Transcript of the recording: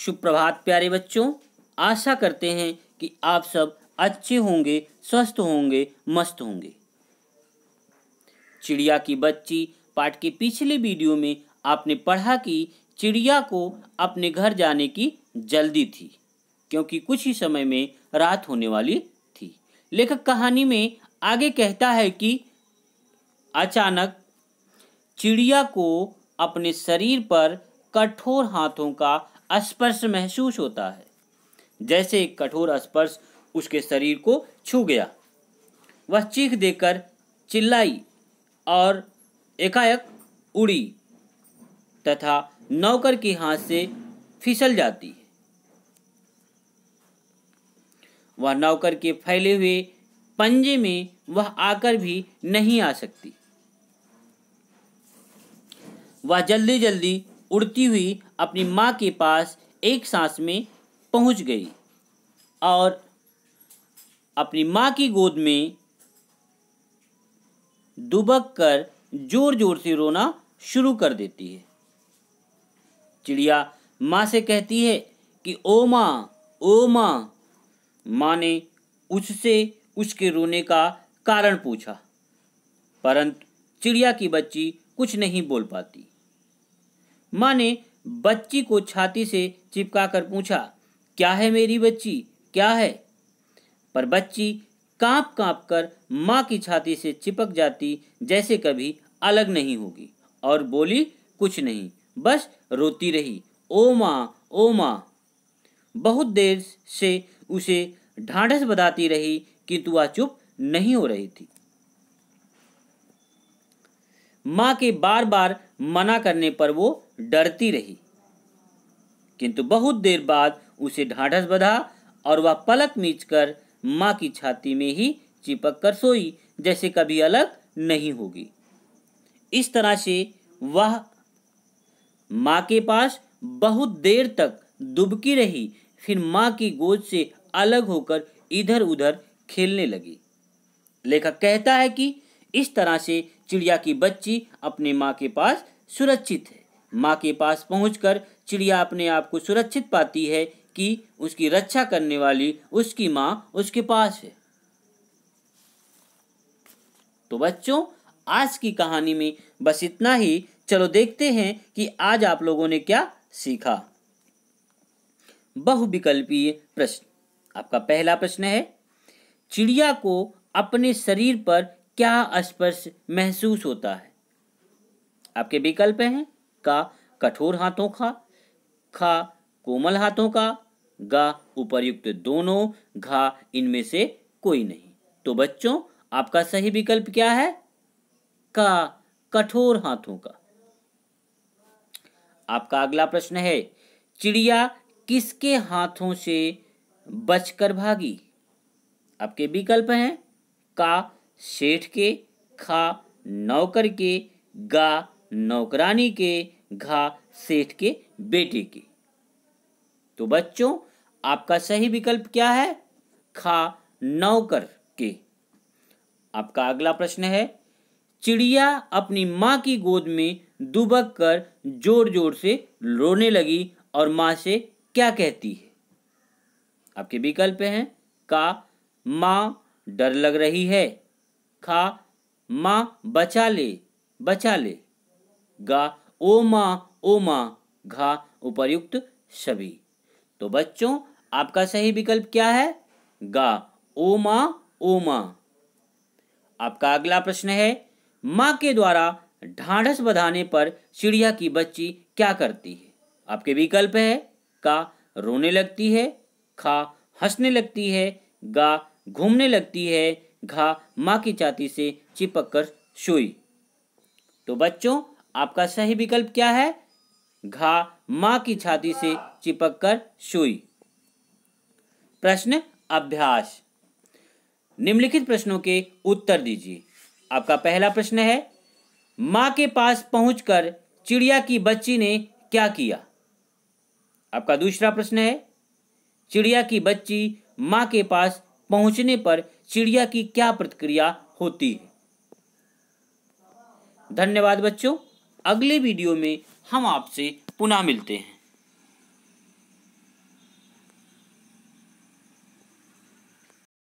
सुप्रभात प्यारे बच्चों। आशा करते हैं कि आप सब अच्छे होंगे, स्वस्थ होंगे, मस्त होंगे। चिड़िया की बच्ची पाठ के पिछले वीडियो में आपने पढ़ा कि चिड़िया को अपने घर जाने की जल्दी थी, क्योंकि कुछ ही समय में रात होने वाली थी। लेखक कहानी में आगे कहता है कि अचानक चिड़िया को अपने शरीर पर कठोर हाथों का स्पर्श महसूस होता है, जैसे एक कठोर स्पर्श उसके शरीर को छू गया। वह चीख देकर चिल्लाई और एकाएक उड़ी तथा नौकर के हाथ से फिसल जाती है। वह नौकर के फैले हुए पंजे में वह आकर भी नहीं आ सकती। वह जल्दी जल्दी उड़ती हुई अपनी माँ के पास एक सांस में पहुँच गई और अपनी माँ की गोद में दुबक कर जोर जोर से रोना शुरू कर देती है। चिड़िया माँ से कहती है कि ओ माँ, ओ माँ। माँ ने उससे उसके रोने का कारण पूछा, परंतु चिड़िया की बच्ची कुछ नहीं बोल पाती। माँ ने बच्ची को छाती से चिपका कर पूछा, क्या है मेरी बच्ची, क्या है? पर बच्ची काँप काँप कर माँ की छाती से चिपक जाती, जैसे कभी अलग नहीं होगी, और बोली कुछ नहीं, बस रोती रही, ओ माँ, ओ माँ। बहुत देर से उसे ढांढस बंधाती रही, किंतु वह चुप नहीं हो रही थी। माँ के बार बार मना करने पर वो डरती रही, किंतु बहुत देर बाद उसे ढांढस बंधा और वह पलक मीचकर माँ की छाती में ही चिपक कर सोई, जैसे कभी अलग नहीं होगी। इस तरह से वह माँ के पास बहुत देर तक दुबकी रही, फिर माँ की गोद से अलग होकर इधर उधर खेलने लगी। लेखक कहता है कि इस तरह से चिड़िया की बच्ची अपने माँ के पास सुरक्षित है। माँ के पास पहुंचकर चिड़िया अपने आप को सुरक्षित पाती है कि उसकी रक्षा करने वाली उसकी माँ उसके पास है। तो बच्चों, आज की कहानी में बस इतना ही। चलो देखते हैं कि आज आप लोगों ने क्या सीखा। बहुविकल्पीय प्रश्न। आपका पहला प्रश्न है, चिड़िया को अपने शरीर पर क्या स्पर्श महसूस होता है? आपके विकल्प हैं का कठोर हाथों का, खा कोमल हाथों का, गा उपर्युक्त दोनों, घा इनमें से कोई नहीं। तो बच्चों, आपका सही विकल्प क्या है? का कठोर हाथों का। आपका अगला प्रश्न है, चिड़िया किसके हाथों से बचकर भागी? आपके विकल्प हैं का सेठ के, खा नौकर के, गा नौकरानी के, घा सेठ के बेटे के। तो बच्चों, आपका सही विकल्प क्या है? खा नौकर के। आपका अगला प्रश्न है, चिड़िया अपनी माँ की गोद में दुबक कर जोर जोर से रोने लगी और माँ से क्या कहती है? आपके विकल्प हैं का माँ डर लग रही है, खा माँ बचा ले, बचा ले, गा ओ माँ, घा उपर्युक्त सभी। तो बच्चों, आपका सही विकल्प क्या है? गा ओ माँ। आपका अगला प्रश्न है, माँ के द्वारा ढांढस बंधाने पर चिड़िया की बच्ची क्या करती है? आपके विकल्प है का रोने लगती है, खा हंसने लगती है, गा घूमने लगती है, घा माँ की छाती से चिपक कर सोई। तो बच्चों, आपका सही विकल्प क्या है? घा माँ की छाती से चिपक कर सोई। प्रश्न अभ्यास। निम्नलिखित प्रश्नों के उत्तर दीजिए। आपका पहला प्रश्न है, माँ के पास पहुंचकर चिड़िया की बच्ची ने क्या किया? आपका दूसरा प्रश्न है, चिड़िया की बच्ची माँ के पास पहुंचने पर चिड़िया की क्या प्रतिक्रिया होती है? धन्यवाद बच्चों। अगले वीडियो में हम आपसे पुनः मिलते हैं।